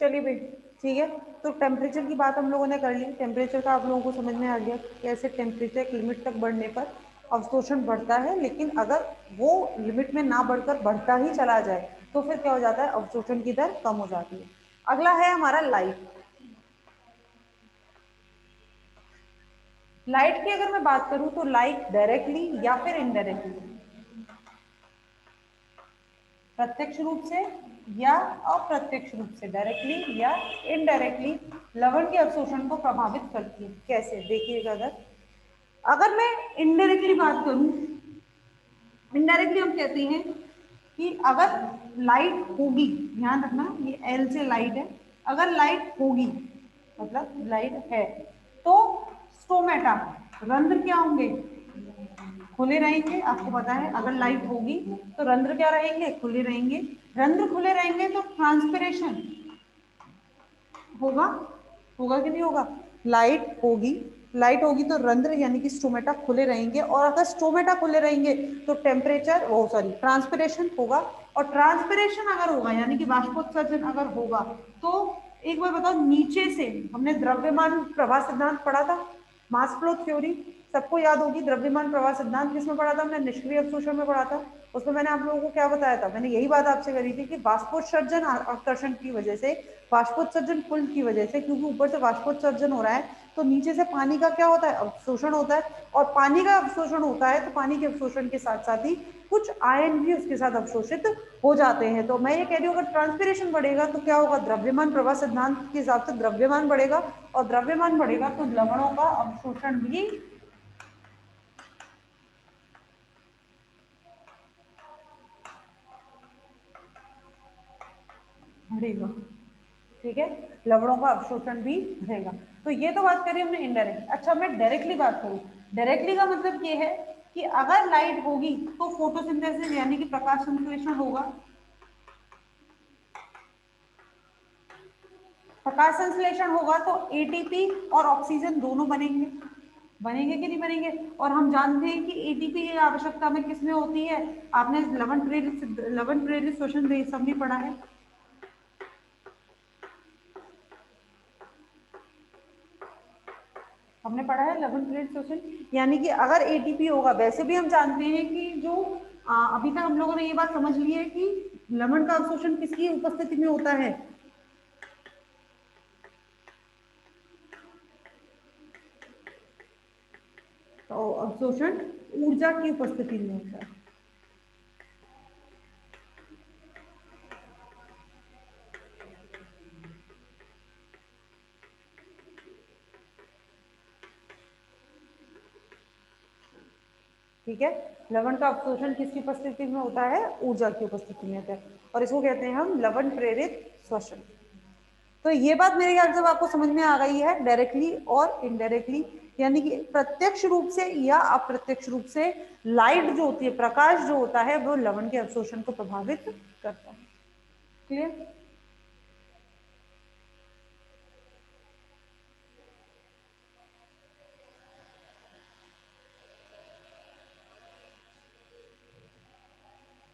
चलिए भाई, ठीक है। तो टेम्परेचर की बात हम लोगों ने कर ली, टेम्परेचर का आप लोगों को समझ में आ गया कैसे टेम्परेचर एक लिमिट तक बढ़ने पर अवशोषण बढ़ता है, लेकिन अगर वो लिमिट में ना बढ़कर बढ़ता ही चला जाए तो फिर क्या हो जाता है, अवशोषण की दर कम हो जाती है। अगला है हमारा लाइट। लाइट की अगर मैं बात करूं तो लाइट डायरेक्टली या फिर इनडायरेक्टली, प्रत्यक्ष रूप से या अप्रत्यक्ष रूप से, डायरेक्टली या इनडायरेक्टली लवण के अवशोषण को प्रभावित करती है। कैसे, देखिएगा। अगर अगर मैं इनडायरेक्टली बात करूं, इनडायरेक्टली हम कहते हैं कि अगर लाइट होगी, ध्यान रखना ये एल से लाइट है, अगर लाइट होगी मतलब लाइट है तो स्टोमेटा, रंध्र क्या होंगे, खुले रहेंगे। आपको पता है अगर लाइट होगी तो रंध्र क्या रहेंगे, खुले रहेंगे। रंध्र खुले रहेंगे तो ट्रांसपिरेशन होगा, होगा कि नहीं होगा। लाइट होगी, लाइट होगी तो रंध्र यानी कि स्टोमेटा खुले रहेंगे, और अगर स्टोमेटा खुले रहेंगे तो टेम्परेचर वो सॉरी ट्रांसपिरेशन होगा। और ट्रांसपिरेशन अगर होगा यानी कि बाष्पोत्सर्जन अगर होगा तो एक बार बताओ, नीचे से हमने द्रव्यमान प्रवाह सिद्धांत पढ़ा था, मास फ्लो थ्योरी, सबको याद होगी। द्रव्यमान प्रवाह सिद्धांत किसमें पढ़ा था हमने, निष्क्रिय अवशोषण में पढ़ा था। उसमें मैंने आप लोगों को क्या बताया था, मैंने यही बात आपसे करी थी कि बाष्पोत्सर्जन आकर्षण की वजह से, बाष्पोत्सर्जन पुल की वजह से, क्योंकि ऊपर से बाष्पोत्सर्जन हो रहा है तो नीचे से पानी का क्या होता है, अवशोषण होता है। और पानी का अवशोषण होता है तो पानी के अवशोषण के साथ साथ ही कुछ आयन भी उसके साथ अवशोषित हो जाते हैं। तो मैं ये कह रही हूँ अगर ट्रांसपिरेशन बढ़ेगा तो क्या होगा, द्रव्यमान प्रवाह सिद्धांत के हिसाब से द्रव्यमान बढ़ेगा, और द्रव्यमान बढ़ेगा तो लवणों का अवशोषण भी बढ़ेगा। ठीक है, लवणों का अवशोषण भी बढ़ेगा। तो ये तो बात करी हमने इनडायरेक्ट। अच्छा, मैं डायरेक्टली बात करूं, डायरेक्टली का मतलब ये है कि अगर लाइट होगी तो फोटोसिंथेसिस यानी कि प्रकाश संश्लेषण होगा। प्रकाश संश्लेषण होगा तो एटीपी और ऑक्सीजन दोनों बनेंगे, बनेंगे कि नहीं बनेंगे। और हम जानते हैं कि एटीपी की आवश्यकता में किसमें होती है, आपने लवण प्रेरित श्वसन भी पढ़ा है। हमने पढ़ा है लवण प्रेरित श्वसन, यानी कि अगर एटीपी होगा, वैसे भी हम जानते हैं कि जो अभी तक हम लोगों ने ये बात समझ ली है कि लवण का अवशोषण किसकी उपस्थिति में होता है, तो अवशोषण ऊर्जा की उपस्थिति में होता है। ठीक है, लवण का अवशोषण किसकी उपस्थिति में होता है, ऊर्जा की उपस्थिति में होता है, और इसको कहते हैं हम लवण प्रेरित श्वसन। तो ये बात मेरे ख्याल से आपको समझ में आ गई है, डायरेक्टली और इनडायरेक्टली, यानी कि प्रत्यक्ष रूप से या अप्रत्यक्ष रूप से लाइट जो होती है, प्रकाश जो होता है, वो लवण के अवशोषण को प्रभावित करता है। क्लियर।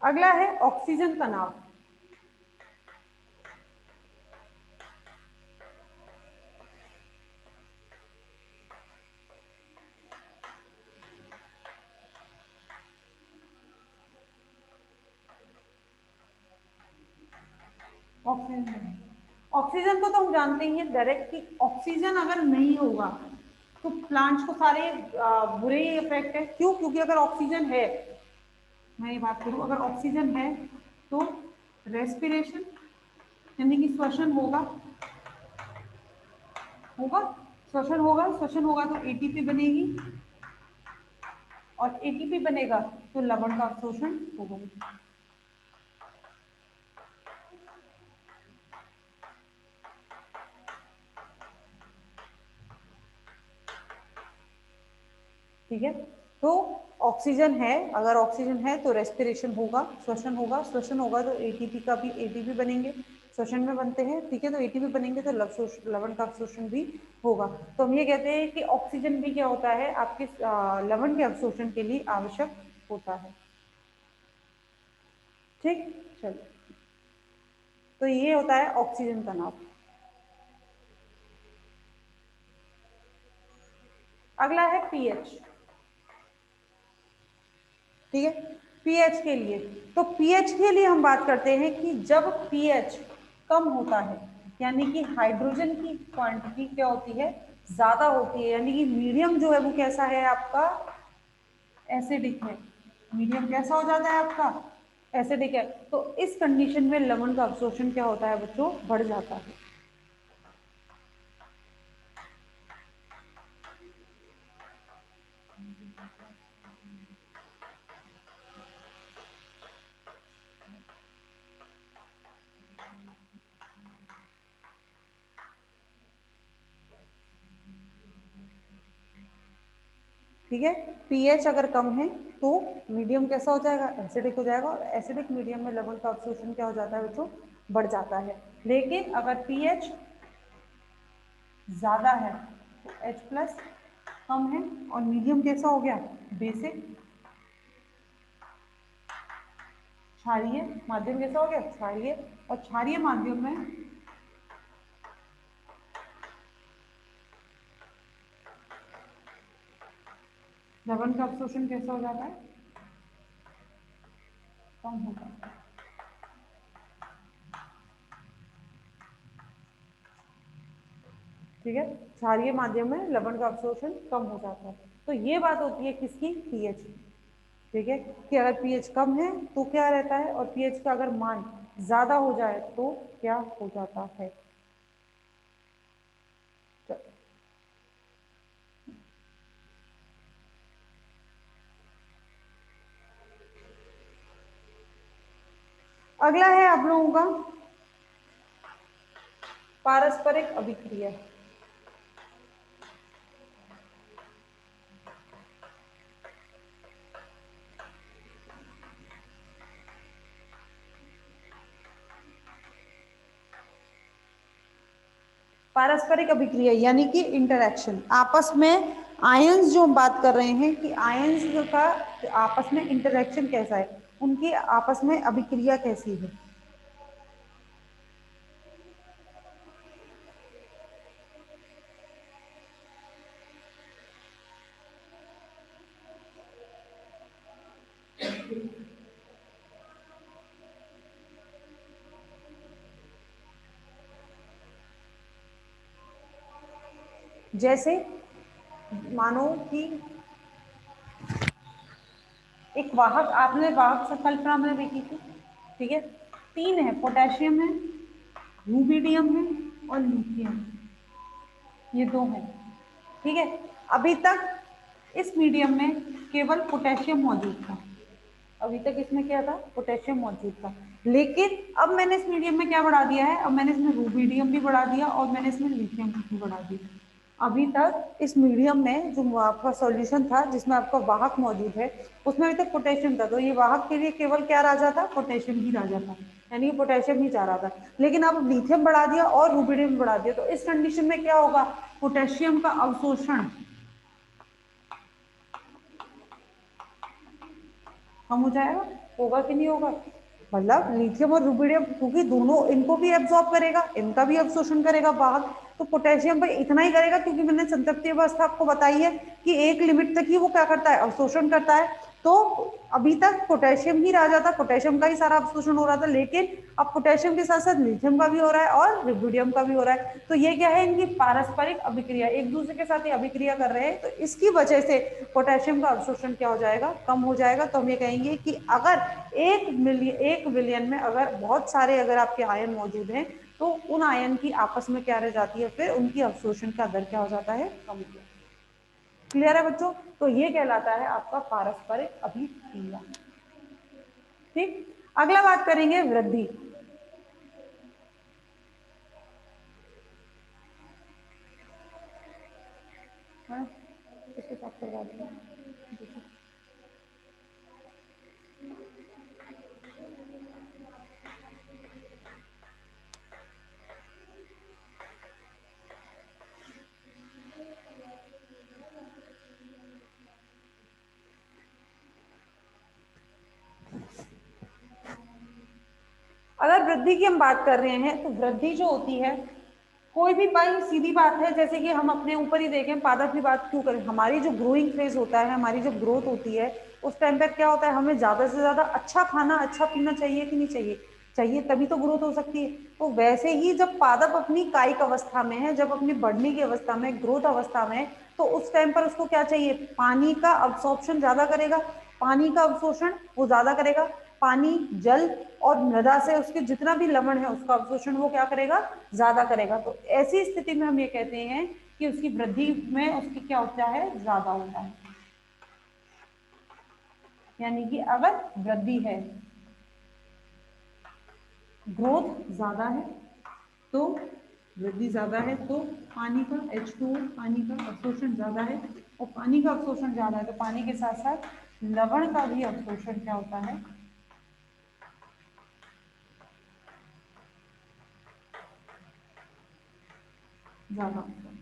अगला है ऑक्सीजन तनाव। ऑक्सीजन, ऑक्सीजन को तो हम जानते ही हैं डायरेक्ट कि ऑक्सीजन अगर नहीं होगा तो प्लांट्स को सारे बुरे इफेक्ट है। क्यों, क्योंकि अगर ऑक्सीजन है, मैं ये बात करूं, अगर ऑक्सीजन है तो रेस्पिरेशन यानी कि श्वसन होगा, होगा श्वसन होगा, श्वसन होगा तो एटीपी बनेगी, और एटीपी बनेगा तो लवण का अवशोषण होगा। ठीक है, तो ऑक्सीजन है, अगर ऑक्सीजन है तो रेस्पिरेशन होगा, श्वसन होगा, श्वसन होगा तो एटीपी का भी एटीपी बनेंगे, श्वसन में बनते हैं, ठीक है। तो एटीपी बनेंगे तो लवण का अवशोषण भी होगा। तो हम ये कहते हैं कि ऑक्सीजन भी क्या होता है, आपके लवण के अवशोषण के लिए आवश्यक होता है। ठीक, चलो, तो ये होता है ऑक्सीजन का नाप। अगला है पीएच, ठीक है। पीएच के लिए, तो पीएच के लिए हम बात करते हैं कि जब पीएच कम होता है, यानी कि हाइड्रोजन की क्वांटिटी क्या होती है, ज्यादा होती है, यानी कि मीडियम जो है वो कैसा है आपका, एसिडिक है। मीडियम कैसा हो जाता है आपका, एसिडिक है। तो इस कंडीशन में लवण का अवशोषण क्या होता है बच्चों, बढ़ जाता है। ठीक है, पीएच अगर कम है तो मीडियम कैसा हो जाएगा, एसिडिक हो जाएगा, और एसिडिक मीडियम में लवण का अवशोषण क्या हो जाता है बच्चों, बढ़ जाता है। लेकिन अगर पीएच ज्यादा है तो H प्लस कम है, और मीडियम कैसा हो गया, बेसिक, क्षारीय माध्यम कैसा हो गया, क्षारीय। और क्षारीय माध्यम में लवण का अवशोषण कैसा हो जाता है, कम हो जाता है। ठीक है, क्षारीय माध्यम में लवण का अवशोषण कम हो जाता है। तो ये बात होती है किसकी, पीएच की। ठीक है, कि अगर पीएच कम है तो क्या रहता है, और पीएच का अगर मान ज्यादा हो जाए तो क्या हो जाता है। अगला है आप लोगों का पारस्परिक अभिक्रिया। पारस्परिक अभिक्रिया यानी कि इंटरैक्शन, आपस में आयंस, जो हम बात कर रहे हैं कि आयंस का आपस में इंटरैक्शन कैसा है, उनकी आपस में अभिक्रिया कैसी है। जैसे मानो कि एक वाहक, आपने वाहक संकल्पना में देखी थी, ठीक है। तीन है, पोटेशियम है, रूबिडियम है, और लिथियम, ये दो हैं, ठीक है। अभी तक इस मीडियम में केवल पोटेशियम मौजूद था, अभी तक इसमें क्या था, पोटेशियम मौजूद था। लेकिन अब मैंने इस मीडियम में क्या बढ़ा दिया है, अब मैंने इसमें रूबिडियम भी बढ़ा दिया, और मैंने इसमें लिथियम भी बढ़ा दिया। अभी तक इस मीडियम में जो आपका सॉल्यूशन था, जिसमें आपका वाहक मौजूद है, उसमें अभी तक पोटेशियम था, तो ये वाहक के लिए केवल क्या राजा था, पोटेशियम ही राजा था, यानी कि पोटेशियम ही चाह रहा था। लेकिन अब लिथियम बढ़ा दिया और रूबिडियम बढ़ा दिया, तो इस कंडीशन में क्या होगा, पोटेशियम का अवशोषण कम हो जाएगा, होगा कि नहीं होगा। मतलब लिथियम और रुबिडियम, क्योंकि दोनों इनको भी एब्जॉर्ब करेगा, इनका भी अवशोषण करेगा वाहक, तो पोटेशियम भाई इतना ही करेगा, क्योंकि मैंने संतृप्ति अवस्था आपको बताई है कि एक लिमिट तक ही वो क्या करता है, अवशोषण करता है। तो अभी तक पोटेशियम ही राजा था, पोटेशियम का ही सारा अवशोषण हो रहा था, लेकिन अब पोटेशियम के साथ साथ लिथियम का भी हो रहा है और रुबिडियम का भी हो रहा है। तो ये क्या है, इनकी पारस्परिक अभिक्रिया, एक दूसरे के साथ ही अभिक्रिया कर रहे हैं, तो इसकी वजह से पोटेशियम का अवशोषण क्या हो जाएगा, कम हो जाएगा। तो हम ये कहेंगे कि अगर एक विलियन में अगर बहुत सारे अगर आपके आयन मौजूद हैं, तो उन आयन की आपस में क्या रह जाती है, फिर उनकी अवशोषण का दर क्या हो जाता है, कम हो जाता है। क्लियर है बच्चों, तो ये कहलाता है आपका पारस्परिक अभिक्रिया। ठीक, अगला बात करेंगे वृद्धि। हाँ, इसके साथ करवा देंगे। वृद्धि की हम बात कर रहे हैं तो वृद्धि जो होती है, कोई भी भाई सीधी बात है, जैसे कि हम अपने ऊपर ही देखें, पादप की बात क्यों करें, हमारी जो ग्रोइंग फेज होता है, हमारी जो ग्रोथ होती है, उस टाइम पे क्या होता है, हमें ज्यादा से ज्यादा अच्छा खाना अच्छा पीना चाहिए कि नहीं चाहिए, चाहिए, तभी तो ग्रोथ हो सकती है। तो वैसे ही जब पादप अपनी कायिक अवस्था में है, जब अपनी बढ़ने की अवस्था में, ग्रोथ अवस्था में, तो उस टाइम पर उसको क्या चाहिए, पानी का अब्सॉर्प्शन ज्यादा करेगा, पानी का अवशोषण वो ज्यादा करेगा, पानी, जल और मृदा से उसके जितना भी लवण है उसका अवशोषण वो क्या करेगा, ज्यादा करेगा। तो ऐसी स्थिति में हम ये कहते हैं कि उसकी वृद्धि में उसकी क्या होता है, ज्यादा होता है। यानी कि अगर वृद्धि है, ग्रोथ ज्यादा है, तो वृद्धि ज्यादा है तो पानी का H2O, पानी का अवशोषण ज्यादा है, और पानी का अवशोषण ज्यादा है तो पानी के साथ साथ लवण का भी अवशोषण क्या होता है, ज्यादा होता है।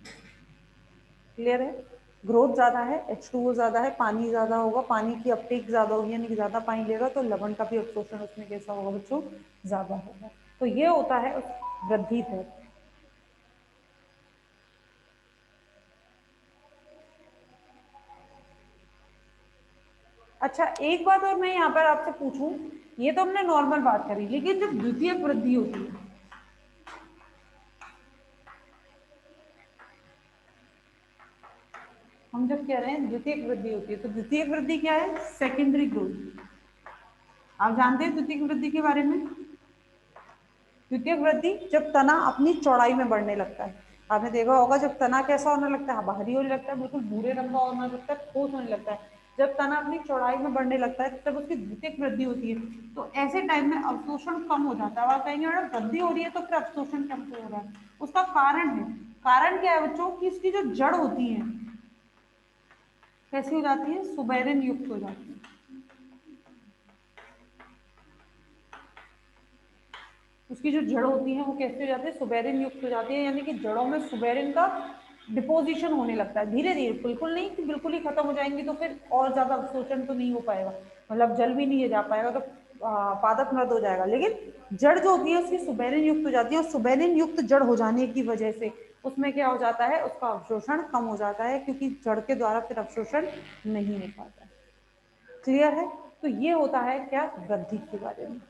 क्लियर है? ग्रोथ ज्यादा है, H2O ज्यादा है, पानी ज्यादा होगा, पानी की अपटेक ज्यादा होगी, यानी कि ज्यादा पानी लेगा तो लवण का भी अवशोषण उसमें कैसा होगा बच्चों, ज्यादा होगा। तो ये होता है उस वृद्धि दर। अच्छा, एक बात और मैं यहाँ पर आपसे पूछूं, ये तो हमने नॉर्मल बात करी, लेकिन जब द्वितीयक वृद्धि होती है, हम जब कह रहे हैं द्वितीयक वृद्धि होती है, तो द्वितीयक वृद्धि क्या है, सेकेंडरी ग्रोथ। आप जानते हैं द्वितीयक वृद्धि के बारे में? द्वितीयक वृद्धि जब तना अपनी चौड़ाई में बढ़ने लगता है, आपने देखा होगा जब तना कैसा होने लगता है, बाहरी होने लगता है, बिल्कुल भूरे रंग का होने लगता है, ठोस होने लगता है, जब तना अपनी चौड़ाई में बढ़ने लगता है तब उसकी द्वितीयक वृद्धि होती है। तो ऐसे टाइम में अवशोषण कम हो जाता है। आप कहेंगे मैडम वृद्धि हो रही है तो फिर अवशोषण कम क्यों हो रहा है, उसका कारण है, कारण क्या है बच्चों, कि इसकी जो जड़ होती है कैसी हो जाती है, सुबेरिन युक्त हो जाती है। उसकी जो जड़ होती है वो कैसे हो जाती है, सुबेरिन युक्त हो जाती है, यानी कि जड़ों में सुबेरिन का डिपोजिशन होने लगता है धीरे धीरे, बिल्कुल नहीं कि बिल्कुल ही खत्म हो जाएंगी तो फिर और ज्यादा अवशोषण तो नहीं हो पाएगा, मतलब जल भी नहीं जा पाएगा तो पादप मृत हो जाएगा, लेकिन जड़ जो होती है उसकी सुबेरिन युक्त हो जाती है, और सुबेरिन युक्त जड़ हो जाने की वजह से उसमें क्या हो जाता है, उसका अवशोषण कम हो जाता है, क्योंकि जड़ के द्वारा फिर अवशोषण नहीं हो पाता है। क्लियर है? तो ये होता है क्या, वृद्धि के बारे में।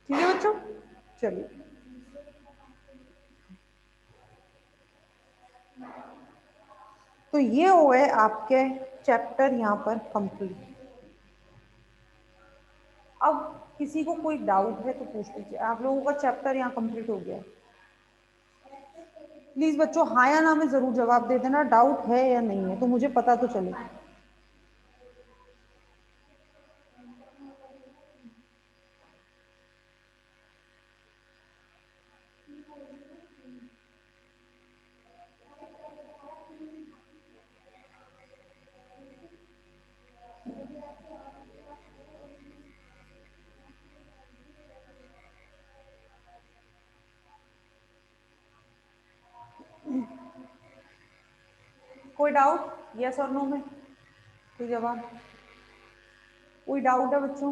ठीक है बच्चों, चलिए। तो ये हो गए आपके चैप्टर यहाँ पर कंप्लीट। अब किसी को कोई डाउट है तो पूछ लीजिए, आप लोगों का चैप्टर यहाँ कंप्लीट हो गया। प्लीज बच्चों हाँ या ना में जरूर जवाब दे देना, डाउट है या नहीं है, तो मुझे पता तो चले। कोई डाउट, यस और नो में कोई जवाब, कोई डाउट है बच्चों?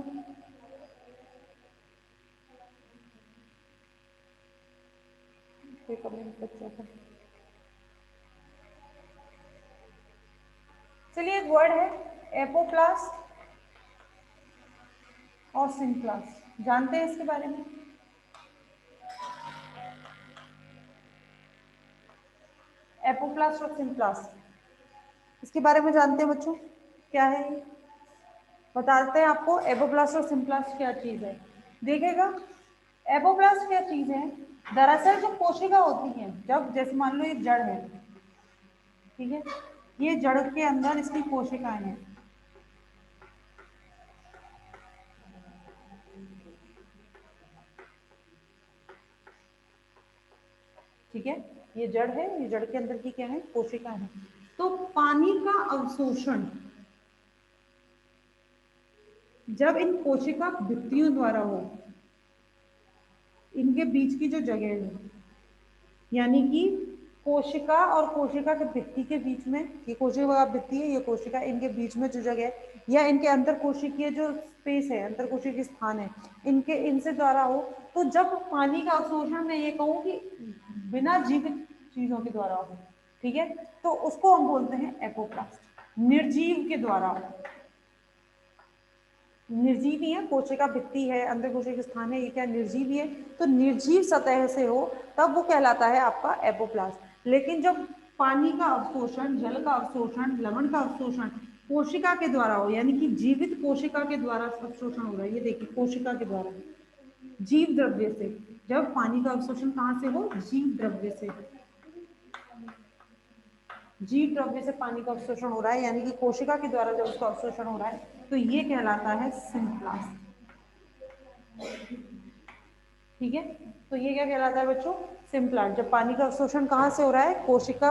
कोई कमेंट बच्चों का? चलिए, एक वर्ड है एपोप्लास्ट और सिंप्लास्ट, जानते हैं इसके बारे में? एपोप्लास्ट और सिंप्लास्ट, इसके बारे में जानते हैं बच्चों, क्या है ये? बताते हैं आपको एपोप्लास्ट और सिम्प्लास्ट क्या चीज है। देखिएगा, एपोप्लास्ट क्या चीज है, दरअसल जो कोशिका होती है, जब जैसे मान लो ये जड़ है, ठीक है, ये जड़ के अंदर इसकी कोशिकाएं हैं, ठीक है, ये जड़ है, ये जड़ के अंदर की क्या है, कोशिका है। तो पानी का अवशोषण जब इन कोशिका भित्तियों द्वारा हो, इनके बीच की जो जगह है, यानी कि कोशिका और कोशिका के भित्ति के बीच में, ये कोशिका भित्ति है, ये कोशिका, इनके बीच में जो जगह है या इनके अंतर कोशिकीय जो स्पेस है, अंतर कोशिकीय स्थान है, इनके इनसे द्वारा हो, तो जब पानी का अवशोषण मैं ये कहूँ कि बिना जीवित चीजों के द्वारा हो, ठीक है, तो उसको हम बोलते हैं एपोप्लास्ट। निर्जीव के द्वारा, निर्जीवी है, कोशिका भित्ति है, अंदर कोशिका स्थान है, ये क्या निर्जीवी है, तो निर्जीव सतह से हो तब वो कहलाता है आपका एपोप्लास्ट। लेकिन जब पानी का अवशोषण, जल का अवशोषण, लवण का अवशोषण कोशिका के द्वारा हो, यानी कि जीवित कोशिका के द्वारा अवशोषण हो रहा है, ये देखिए कोशिका के द्वारा, जीव द्रव्य से, जब पानी का अवशोषण कहाँ से हो, जीव द्रव्य से, जीव द्रव्य से पानी का अवशोषण हो रहा है, यानी कि कोशिका के द्वारा जब उसका अवशोषण हो रहा है, तो ये कहलाता है सिम्प्लास्ट। ठीक है, तो ये क्या कहलाता है बच्चों, सिम्प्लास्ट। जब पानी का अवशोषण कहाँ से हो रहा है, कोशिका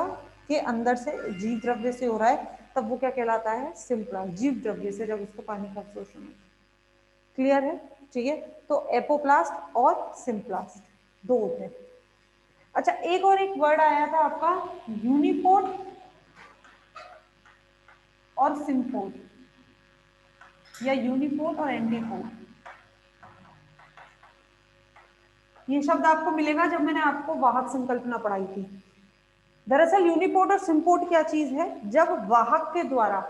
के अंदर से, जीव द्रव्य से हो रहा है, तब वो क्या कहलाता है, सिम्प्लास्ट, जीव द्रव्य से जब उसको पानी का अवशोषण हो। क्लियर है, ठीक है, तो एपोप्लास्ट और सिम्प्लास्ट दो होते हैं। अच्छा, एक और एक वर्ड आया था आपका, यूनिपोड और सिम्पोड, या यूनिपोड और एंटीपोड। ये शब्द आपको मिलेगा जब मैंने आपको वाहक संकल्पना पढ़ाई थी। दरअसल यूनिपोड और सिम्पोड क्या चीज है, जब वाहक के द्वारा,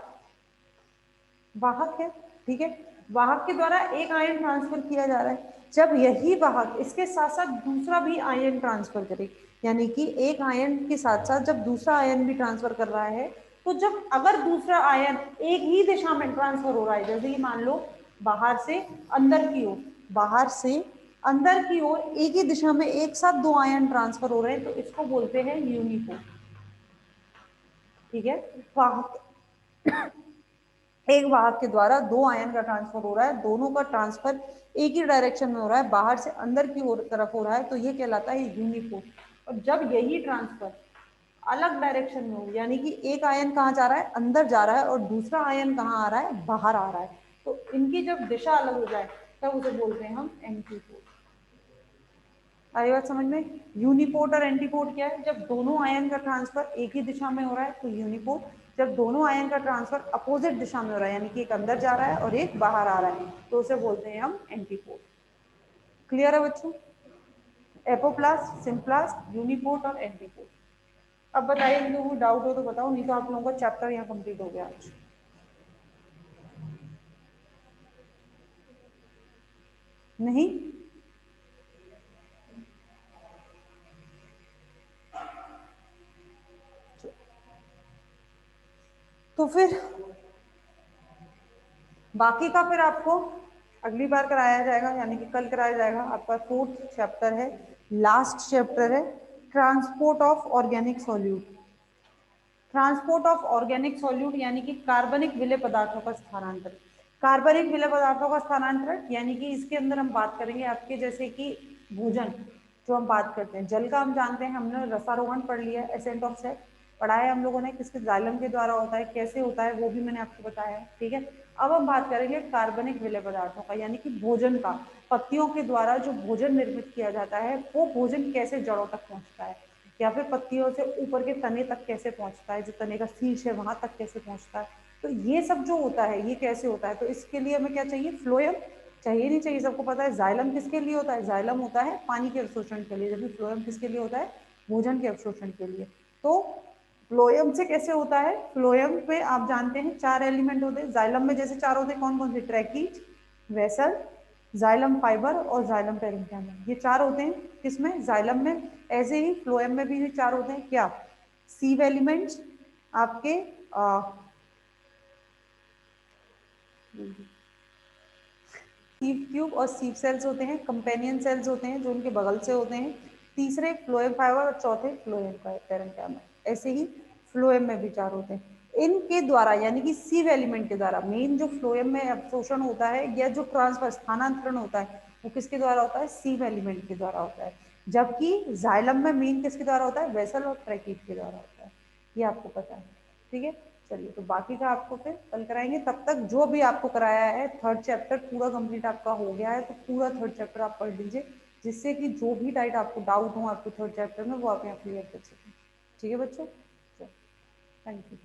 वाहक है, ठीक है, वाहक के द्वारा एक आयन ट्रांसफर किया जा रहा है, जब यही वाहक इसके साथ साथ दूसरा भी आयन ट्रांसफर करे, यानी कि एक आयन के साथ साथ जब दूसरा आयन भी ट्रांसफर कर रहा है, तो जब अगर दूसरा आयन एक ही दिशा में ट्रांसफर हो रहा है, जैसे कि मान लो बाहर से अंदर की ओर, बाहर से अंदर की ओर एक ही दिशा में एक साथ दो आयन ट्रांसफर हो रहे हैं, तो इसको बोलते हैं यूनिपोड। ठीक है, वाहक, एक वाहक के द्वारा दो आयन का ट्रांसफर हो रहा है, दोनों का ट्रांसफर एक ही डायरेक्शन में हो रहा है, बाहर से अंदर की ओर तरफ हो रहा है, तो ये कहलाता है यूनिपोड। और जब यही ट्रांसफर अलग डायरेक्शन में हो, यानी कि एक आयन कहाँ जा रहा है, अंदर जा रहा है, और दूसरा आयन कहाँ आ रहा है, बाहर आ रहा है, तो इनकी जब दिशा अलग हो जाए तब उसे बोलते हैं हम एंटीपोड। आई बात समझ में? यूनिपोड और एंटीपोड क्या है, जब दोनों आयन का ट्रांसफर एक ही दिशा में हो रहा है तो यूनिपोड, जब दोनों आयन का ट्रांसफर अपोजिट दिशा में हो रहा है, यानी कि एक अंदर जा रहा है और एक बाहर आ रहा है, तो उसे बोलते हैं हम एंटीपोड। क्लियर है बच्चों? एपोप्लास्ट, सिम्प्लास्ट, यूनिपोड और एंटीपोड। अब बताइए, इन लोगों को डाउट हो तो बताओ, नहीं तो आप लोगों का चैप्टर यहाँ कंप्लीट हो गया आज। नहीं? तो फिर बाकी का फिर आपको अगली बार कराया जाएगा, यानी कि कल कराया जाएगा। आपका 4th चैप्टर है, लास्ट चैप्टर है, transport of organic solute. Transport of organic solute यानी कि कार्बनिक विलेय पदार्थों का स्थानांतरण। कार्बनिक विलेय पदार्थों का स्थानांतरण यानी कि इसके अंदर हम बात करेंगे आपके जैसे कि भोजन, जो हम बात करते हैं जल का, हम जानते हैं, हमने रसारोहण पढ़ लिया, एसेंट ऑफ सेट पढ़ा है हम लोगों ने, किसके जाइलम के द्वारा होता है, कैसे होता है, वो भी मैंने आपको बताया है। ठीक है, अब हम बात करेंगे कार्बनिक विलेय पदार्थों का, यानी कि भोजन का। पत्तियों के द्वारा जो भोजन निर्मित किया जाता है, वो भोजन कैसे जड़ों तक पहुंचता है, या फिर पत्तियों से ऊपर के तने तक कैसे पहुंचता है, जो तने का शीर्ष है वहां तक कैसे पहुंचता है, तो ये सब जो होता है ये कैसे होता है। तो इसके लिए हमें क्या चाहिए, फ्लोएम चाहिए, नहीं चाहिए, सबको पता है। जाइलम किसके लिए होता है, जाइलम होता है पानी के अवशोषण के लिए, जबकि फ्लोएम किसके लिए होता है, भोजन के अवशोषण के लिए। तो फ्लोएम से कैसे होता है, फ्लोएम पे आप जानते हैं 4 एलिमेंट होते हैं, जाइलम में जैसे 4 होते हैं, कौन कौन से, ट्रैकीज, वेसल, जाइलम फाइबर और जाइलम पेरेंकियम, ये 4 होते हैं किसमें, जाइलम में। ऐसे ही फ्लोएम में भी 4 होते हैं, क्या, सीव एलिमेंट्स आपके, सीव ट्यूब और सीव सेल्स होते हैं, कंपेनियन सेल्स होते हैं जो उनके बगल से होते हैं, तीसरे फ्लोएम फाइबर और चौथे फ्लोएम पेरेंकियम। ऐसे ही फ्लोएम में भी 4 होते हैं। इनके द्वारा यानी कि सीव एलिमेंट के द्वारा मेन जो फ्लोएम में अवशोषण होता है या जो ट्रांसफर स्थानांतरण होता है वो किसके द्वारा होता है, सीव एलिमेंट के द्वारा होता है। जबकि जाइलम में मीन किसके द्वारा होता है, वेसल और ट्रैकीट के द्वारा होता है, ये आपको पता है। ठीक है, चलिए तो बाकी का आपको फिर कल कराएंगे। तब तक जो भी आपको कराया है थर्ड चैप्टर पूरा कंप्लीट आपका हो गया है, तो पूरा थर्ड चैप्टर आप पढ़ लीजिए, जिससे कि जो भी डाइट आपको डाउट हो आपको थर्ड चैप्टर में वो आप यहाँ क्लियर कर सकें। ठीक है बच्चों, थैंक यू।